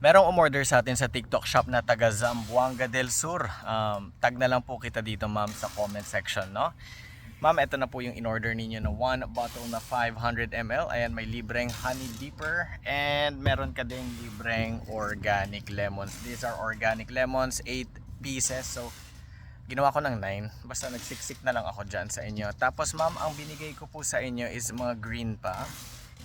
Merong umorder sa atin sa TikTok shop na taga Zamboanga del Sur. Tag na lang po kita dito ma'am sa comment section, no? Ma'am, ito na po yung in-order ninyo na one bottle na 500 ml. Ayan, may libreng honey dipper and meron ka ding libreng organic lemons. These are organic lemons, 8 pieces. So, ginawa ko ng 9. Basta nagsiksik na lang ako dyan sa inyo. Tapos ma'am, ang binigay ko po sa inyo is mga green pa.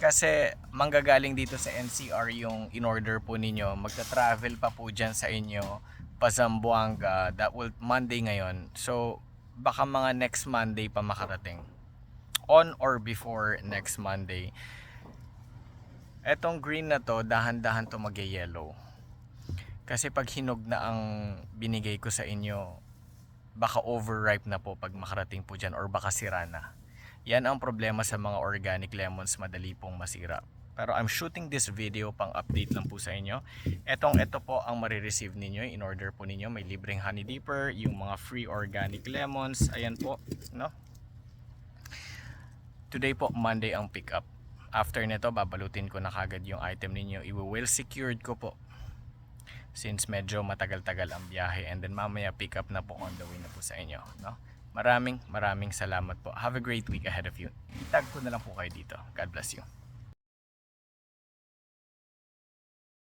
Kasi manggagaling dito sa NCR yung in-order po ninyo. Magta-travel pa po dyan sa inyo pa Zamboanga. That will Monday ngayon. So baka mga next Monday pa makarating. On or before next Monday. Etong green na to, dahan-dahan to mag-yellow. Kasi pag hinog na ang binigay ko sa inyo, baka overripe na po pag makarating po dyan or baka sira na. Yan ang problema sa mga organic lemons, madali pong masira. Pero I'm shooting this video pang update lang po sa inyo. Ito po ang marireceive ninyo, in order po ninyo. May libreng honey dipper, yung mga free organic lemons. Ayan po, no? Today po, Monday ang pick up. After nito, babalutin ko na kagad yung item ninyo. I-well secured ko po. Since medyo matagal-tagal ang biyahe. And then mamaya pick up na po on the way na po sa inyo, no? Maraming salamat po. Have a great week ahead of you. Itag ko na lang po kayo dito. God bless you.